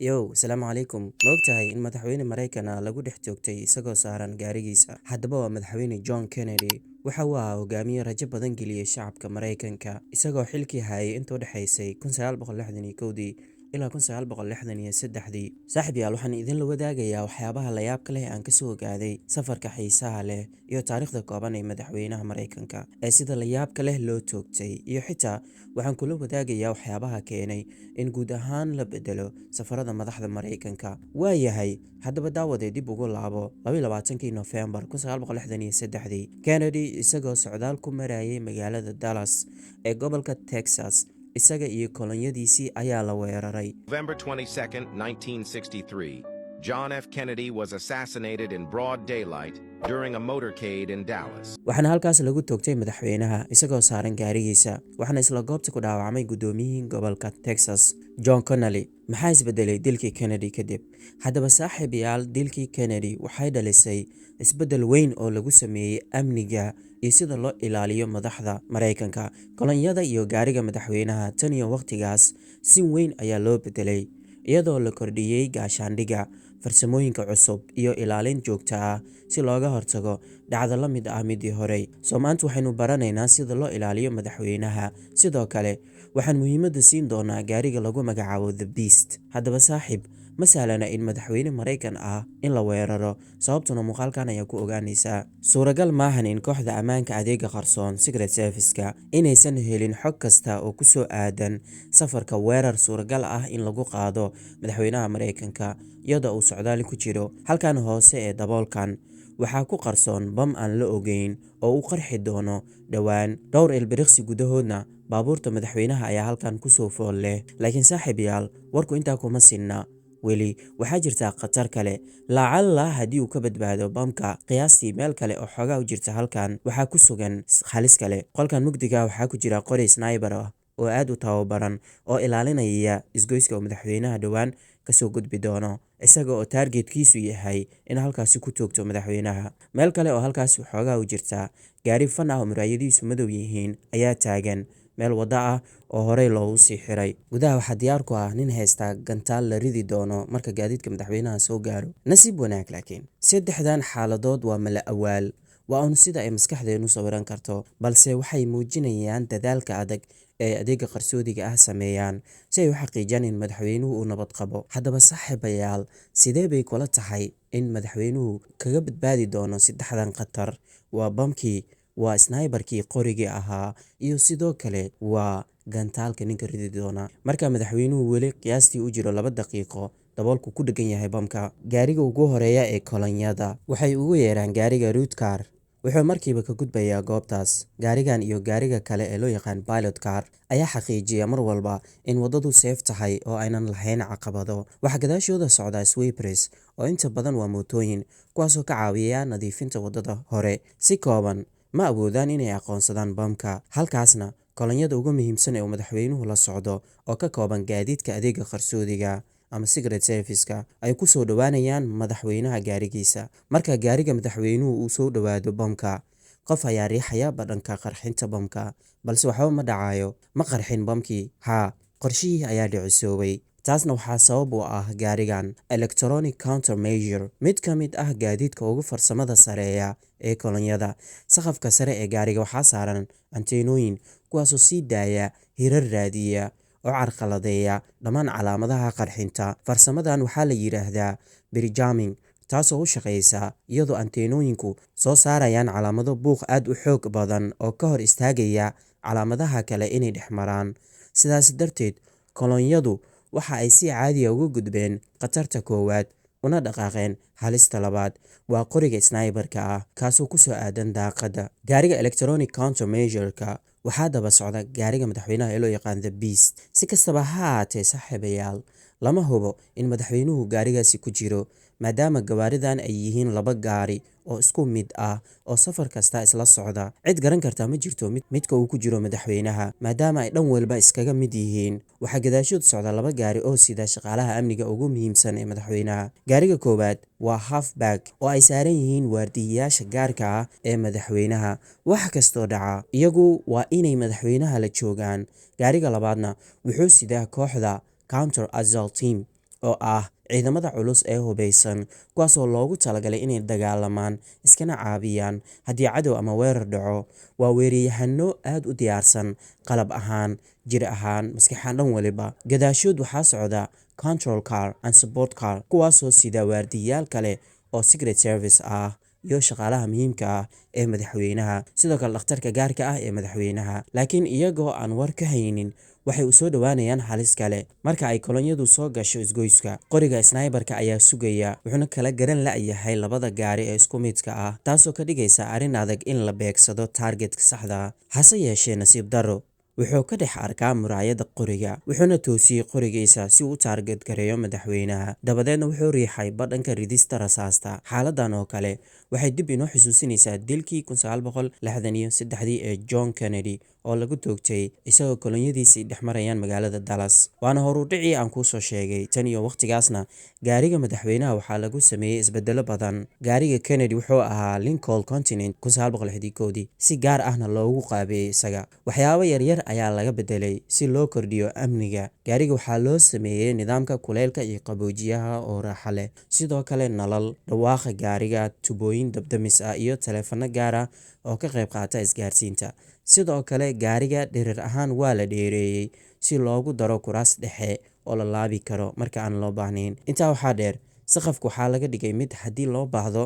Salaamu calaykum. Ma ogtahay in madaxweyne Mareykan ah lagu dhex toogtay isagoo saaran gaarigiisa? Haddaba waa madaxweyne John Kennedy. Waxa uu ahaa hogaamiye rajo badan geliyay shacabka Mareykanka, isagoo xilkii hayay inta u dhaxaysay 1961 ilaa 1963. Saaxiibayaal, waxaan idinla wadaagayaa waxyaabaha la yaabka leh ee aan ka soo ogaaday safarka xiisaha leh iyo taariikhda kooban ee madaxweynaha Mareykanka ee sida la yaabka leh loo toogtay, iyo xitaa waxaan kula wadaagayaa waxyaabaha keenay in guud ahaan la bedelo safarada madaxda Mareykanka. Waayahay, haddaba daawade dib ugu laabo 22 Noofembar 1963. Kennedy isagoo socdaal ku marayay magaalada Dallas ee gobolka Texas, isaga iyo kolonyadiisii ayaa la weeraray. November 22nd, 1963, John F. Kennedy was assassinated in broad daylight during a motorcade in Dallas. Waxaana halkaas lagu toogtay madaxweynaha isagoo saaran gaarigiisa, waxaana isla goobta ku dhaawacmay gudoomiyihii gobolka Texas, John Connally. Maxaa isbedelay dilkii Kennedy kadib? Haddaba saaxiibayaal, dilkii Kennedy waxay dhalisay isbedel weyn oo lagu sameeyay amniga iyo sida loo ilaaliyo madaxda Mareykanka. Kolonyada iyo gaariga madaxweynaha tan iyo waqtigaas si weyn ayaa loo bedelay, iyadoo la kordhiyay gaashaandhigga, farsamooyinka cusub iyo ilaalin joogto ah si looga hortago dhacdo la mid ah midii hore. Maanta waxaynu baranaynaa sida loo ilaaliyo madaxweynaha. Sidoo kale waxaan muhiimadda siin doonaa gaariga lagu magacaabo The Beast. Haddaba saaxiib, ma sahlana in madaxweyne Mareykan ah in la weeraro, sababtuna muuqaalkan ayaa ku ogaanaysaa. Suuragal maahan in kooxda ammaanka adeega qarsoon Secret Service-ka inaysan helin xog kasta oo ku soo aadan safarka weerar suuragal ah in lagu qaado madaxweynaha Mareykanka iyadoo uu socdaal ku jiro. Halkan hoose ee daboolkan waxaa ku qarsoon bam aan la ogeyn oo uu qarxi doono dhowaan. Dhowr ilbiriqsi gudahoodna baabuurta madaxweynaha ayaa halkan ku soo fool leh. Laakiin saaxiibayaal, warku intaa kuma sinna. Weli waxaa jirta khatar kale. Lacalla haddii uu ka badbaado bamka, qiyaastii meel kale oo xoogaa u jirta halkan waxaa ku sugan halis kale. Qolkan mugdiga waxaa ku jira qori sniper ah oo aad u tababaran oo ilaalinaya isgoyska oo madaxweynaha dhowaan kasoo gudbi doono, isaga oo targetkiisu yahay in halkaasi ku toogto madaxweynaha. Meel kale oo halkaasi xoogaa u jirta, gaari fan ah oo muraayadihiisu madow yihiin ayaa taagan meel wada ah oo horey loogu sii xiray. Gudaha waxaa diyaar ku ah nin haysta gantaal la ridi doono marka gaadiidka madaxweynaha soo gaaro. Nasiib wanaag, laakiin saddexdan xaaladood waa mala awaal. Waa un sida ay maskaxdeenu sawiran karto, balse waxay muujinayaan dadaalka adag ee adeega qarsoodiga ah sameeyaan si ay u xaqiijiyaan in madaxweynuhu uu nabad qabo. Haddaba saaxiibayaal, sidee bay kula tahay in madaxweynuhu kaga badbaadi doono saddexdan khatar? Waa bamkii, waa sniperkii qorigii ahaa, iyo sidoo kale waa gantaalka ninka ridi doona. Marka madaxweynuhu weli qiyaastii u jiro 2 daqiiqo daboolku ku dhagan yahay bamka, gaariga ugu horeeya ee kolonyada waxay ugu yeeraan gaariga route car. Wuxuu markiiba ka gudbayaa goobtaas. Gaarigan iyo gaariga kale ee loo yaqaan pilot car ayaa xaqiijiya mar walba in waddadu safe tahay oo aynan lahayn caqabado. Waxaa gadaashooda socda sweepers oo inta badan waa mootooyin, kuwaasoo ka caawiya nadiifinta waddada hore. Si kooban, ma awoodaan inay aqoonsadaan bamka. Halkaasna kolonyada ugu muhiimsan ee uu madaxweynuhu la socdo oo ka kooban gaadiidka adeega qarsoodiga ama Secret Service-ka ay ku soo dhowaanayaan madaxweynaha gaarigiisa. Marka gaariga madaxweynuhu uu soo dhowaado bamka, qof ayaa riixaya badhanka qarxinta bamka, balse waxba ma dhacayo. Ma qarxin bamkii? Haa, qorshihii ayaa dhicisoobay. Taasna waxaa sabab u ah gaarigan electronic countermeasure, mid ka mid ah gaadiidka ugu farsamada sareeya ee kolonyada. Saqafka sare ee gaariga waxaa saaran anteenooyin, kuwaasoo sii daaya hirar raadiya oo carqaladeeya dhammaan calaamadaha qarxinta. Farsamadan waxaa la yiraahdaa pre-jamming, taasoo u shaqeysa iyadoo anteenooyinku soo saarayaan calaamado buuq aad u xoog badan oo ka hor istaagaya calaamadaha kale inay dhex maraan. Sidaas darteed, kolonyadu waxa ay si caadi ah uga gudbeen khatarta koowaad una dhaqaaqeen halista labaad. Waa qoriga sniper-ka ah, kaasoo ku soo aadan daaqadda. Gaariga electronic countermeasure-ka waxaa daba socda gaariga madaxweynaha ee loo yaqaan The Beast. Si kastaba ha ahaatee saaxiibayaal, lama hubo in madaxweynuhu gaarigaasi ku jiro, maadaama gawaaridan ay yihiin 2 gaari oo isku mid ah oo safar kasta isla socda. Cid garan karta ma jirto midka uu ku jiro madaxweynaha, maadaama ay dhan walba iskaga mid yihiin. Waxaa gadaashood socda 2 gaari oo sida shaqaalaha amniga ugu muhiimsan ee madaxweynaha. Gaariga koowaad waa halfback oo ay saaran yihiin waardiyayaasha gaarka ah ee madaxweynaha. Wax kastoo dhaca, iyagu waa inay madaxweynaha la joogaan. Gaariga labaadna wuxuu sidaa kooxda counter assault team oo ah ciidamada culus ee hubeysan kuwaasoo loogu talagalay inay dagaalamaan iskana caabiyaan haddii cadow ama weerar dhaco. waa weeraryahanno aad u diyaarsan qalab ahaan, jir ahaan, maskaxaan dhan waliba. gadaashood waxaa socda control car and support car kuwaasoo sida waardiyaal kale oo secret service ah iyo shaqaalaha muhiimka ah ee madaxweynaha, sidoo kale dhakhtarka gaarka ah ee madaxweynaha. laakiin iyagoo aan war ka haynin waxay u soo dhowaanayaan halis kale. marka ay kolonyadu soo gasho isgoyska, qoriga sniperka ayaa sugaya, wuxuuna kala garan la'yahay labada gaari ee isku midka ah, taasoo ka dhigaysa arrin adag in la beegsado taargetka saxda ah. hase yeeshee nasiib darro, wuxuu ka dhex arkaa muraayadda qoriga, wuxuuna toosiyey qorigiisa si uu u taarget gareeyo madaxweynaha. dabadeedna wuxuu riixay badhanka ridista rasaasta. xaaladan oo kale waxay dib inoo xusuusinaysaa dilkii 1963 ee John Kennedy oo lagu toogtay isagoo kolonyadiisii dhex marayaan magaalada Dallas. waana horudhicii aan kuu soo sheegay. tan iyo waqtigaasna gaariga madaxweynaha waxaa lagu sameeyey isbedelo badan. gaariga Kennedy wuxuu ahaa Lincoln Continental 1961 si gaar ahna loogu qaabeeyey isaga. waxyaabo yaryar ayaa laga bedelay si loo kordhiyo amniga. gaariga waxaa loo sameeyey nidaamka kuleylka iyo qaboojiyaha oo raaxa leh, sidoo kale nalal, dhawaaqa gaariga, tubooyin dabdamis ah iyo taleefano gaar ah oo ka qayb qaata isgaarsiinta. sidoo kale gaariga dherer ahaan waa la dheereeyey si loogu daro kuraas dhexe oo la laabi karo marka aan loo baahnayn. intaa waxaa dheer, saqafka waxaa laga dhigay mid haddii loo baahdo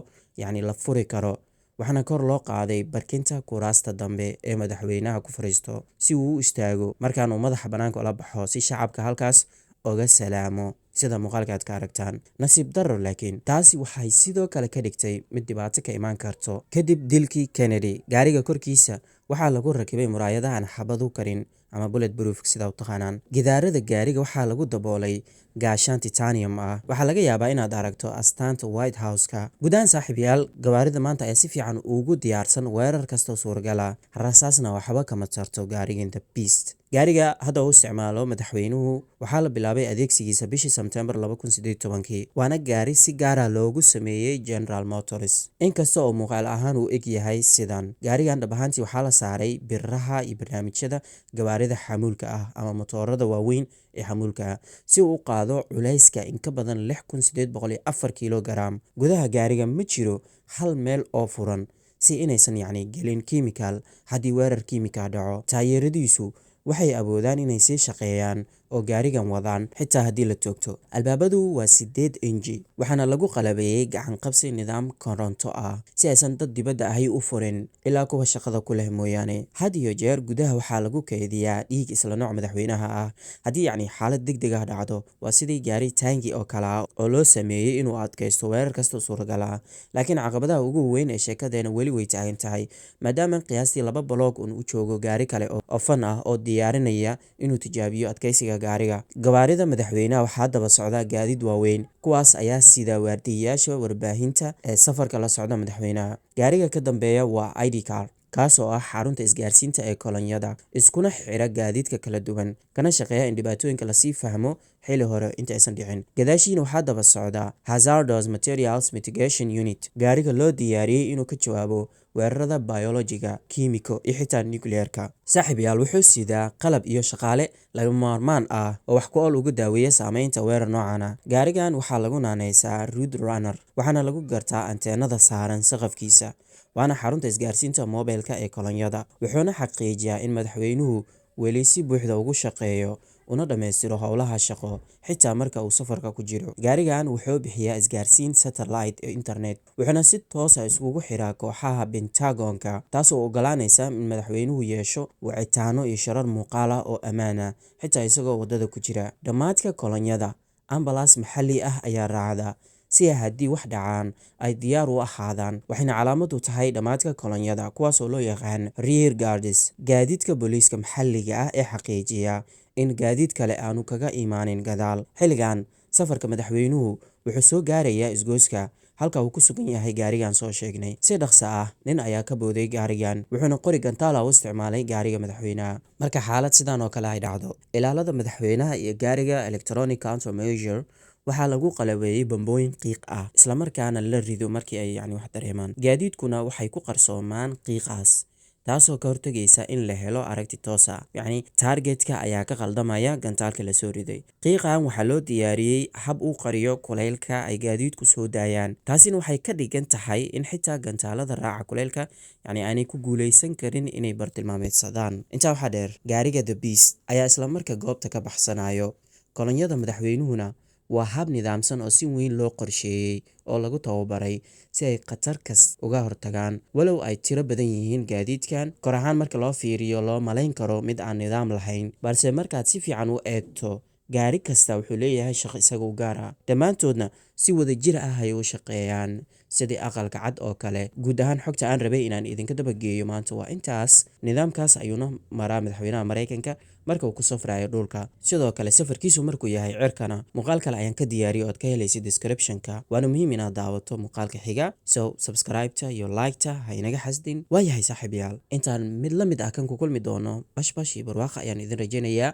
la furi karo, waxaana kor loo qaaday barkinta kuraasta dambe ee madaxweynaha ku fariisto si uu u istaago markaan uu madaxa bannaanka ula baxo si shacabka halkaas oga salaamo, sida muuqaalka aad ka aragtaan. nasiib darro laakiin taasi waxay sidoo kale ka dhigtay mid dhibaato ka imaan karto. kadib dilkii Kennedy, gaariga korkiisa waxaa lagu rakibay muraayadahan xabadu karin ama bullet proof sida u taqaanaan. gidaarada gaariga waxaa lagu daboolay gaashaan titanium ah. waxaa laga yaabaa inaad aragto astaanta White House-ka. gudahaan saaxiibayaal, gawaarida maanta ayaa si fiican ugu diyaarsan weerar kastoo suuragal ah. rasaasna waxba kama tarto gaarigan The Beast. gaariga hadda uu isticmaalo madaxweynuhu waxaa la bilaabay adeegsigiisa bishii Sebtembar 2018, waana gaari si gaara loogu sameeyey General Motors. inkasta oo muuqaal ahaan uu eg yahay sidan, gaarigan dhab ahaantii waxaa la saaray biraha iyo barnaamijyada gawaarida xamuulka ah ama motoorada waaweyn ee xamuulka ah si uu u qaado culayska in ka badan 6804 kilogaram. gudaha gaariga ma jiro hal meel oo furan si inaysan gelin kiimikaal haddii weerar kiimika dhaco. taayeeradiisu waxay awoodaan inay sii shaqeeyaan oo gaarigan wadaan xitaa haddii la toogto. albaabadu waa 8 inji, waxaana lagu qalabeeyey gacan qabsi nidaam koronto ah si aysan dad dibadda ahi u furin ilaa kuwa shaqada ku leh mooyaane. had iyo jeer gudaha waxaa lagu kaydiyaa dhiig isla nooc madaxweynaha ah haddii xaalad degdeg ah dhacdo. waa sidii gaari taangi oo kale ah oo loo sameeyey inuu adkaysto weerar kastoo suuragal ah. laakiin caqabadaha ugu weyn ee sheekadeena weli way taagan tahay, maadaama qiyaastii 2 baloog u joogo gaari kale oo fan ah oo diyaarinaya inuu tijaabiyo adkaysiga gaariga. gawaarida madaxweynaha waxaa daba socda gaadiid waaweyn, kuwaas ayaa sida waardiyayaasha warbaahinta ee safarka la socda madaxweynaha. gaariga ka dambeeya waa ID car, kaas oo ah xarunta isgaarsiinta ee kolonyada, iskuna xira gaadiidka kala duwan, kana shaqeeya in dhibaatooyinka lasii fahmo xili hore inta aysan dhicin. gadaashiina waxaa daba socda Hazardous Materials Mitigation Unit, gaariga loo diyaariyey inuu ka jawaabo weerarada biolojiga, kiimiko iyo xitaa nuclear-ka. saaxiibayaal, wuxuu sidaa qalab iyo shaqaale lagama maarmaan ah oo wax ku ool uga daaweeya saameynta weerar noocan ah. gaarigan waxaa lagu naanaysaa Road Runner, waxaana lagu gartaa anteenada saaran saqafkiisa, waana xarunta isgaarsiinta mobilka ee kolonyada. wuxuuna xaqiijiyaa in madaxweynuhu weli si buuxda ugu shaqeeyo una dhammaystiro howlaha shaqo xitaa marka uu safarka ku jiro. gaarigan wuxuu bixiyaa isgaarsiin satellite iyo internet, wuxuuna si toos ah isugu xiraa kooxaha Pentagon-ka, taasoo u ogolaanaysa in madaxweynuhu yeesho wicitaano iyo shirar muuqaal ah oo ammaan ah xitaa isagoo wadada ku jira. dhammaadka kolonyada, ambalaas maxalli ah ayaa raacda si haddii wax dhacaan ay diyaar u ahaadaan, waxayna calaamad u tahay dhammaadka kolonyada, kuwaasoo loo yaqaan rear guards, gaadiidka booliiska maxalliga ah ee xaqiijiya in gaadiid kale aanu kaga imaanin gadaal. xilligan safarka madaxweynuhu wuxuu soo gaarayaa isgoyska halka uu ku sugan yahay gaarigan soo sheegnay. si dhaqso ah nin ayaa ka booday gaarigan, wuxuuna qori gantaala u isticmaalay gaariga madaxweynaha. marka xaalad sidan oo kale ay dhacdo, ilaalada madaxweynaha iyo gaariga electronic countermeasure waxaa lagu qalabeeyey bambooyin qiiq ah, islamarkaana la rido markii ay wax dareemaan. gaadiidkuna waxay ku qarsoomaan qiiqaas taasoo ka hortagaysa in la helo aragti toos ah, yacni taargetka ayaa ka qaldamaya gantaalka la soo riday. qiiqan waxaa loo diyaariyey hab uu qariyo kulaylka ay gaadiidku soo daayaan, taasina waxay ka dhigan tahay in xitaa gantaalada raaca kulaylka yacni aanay ku guulaysan karin inay bartilmaameedsadaan. intaa waxaa dheer, gaariga The Beast ayaa isla marka goobta ka baxsanayo. kolonyada madaxweynuhuna waa hab nidaamsan oo si weyn loo qorsheeyey oo lagu tababaray si ay khatar kas uga hortagaan. walow ay tiro badan yihiin gaadiidkan, kor ahaan marka loo fiiriyo loo malayn karo mid aan nidaam lahayn, balse markaad si fiican u eegto, gaari kasta wuxuu leeyahay shaqo isaga u gaar ah, dhammaantoodna si wada jir ah ay u shaqeeyaan sidii aqalka cad oo kale. guud ahaan xogta aan rabay inaan idinka dabageeyo maanta waa intaas. nidaamkaas ayuuna maraa madaxweynaha Mareykanka marka uu ku safrayo dhulka. sidoo kale safarkiisu markuu yahay cirkana, muuqaal kale ayaan ka diyaariyay oo aad ka helaysid description-ka. waana muhiim inaad daawato muuqaalka xiga, so subscribe-ta iyo like-ta ha inaga xasdin. waayahay saaxiibayaal, intaan mid la mid ah kan ku kulmi doono bashbash iyo barwaaqo ayaan idin rajaynayaa.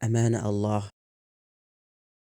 amaana allah.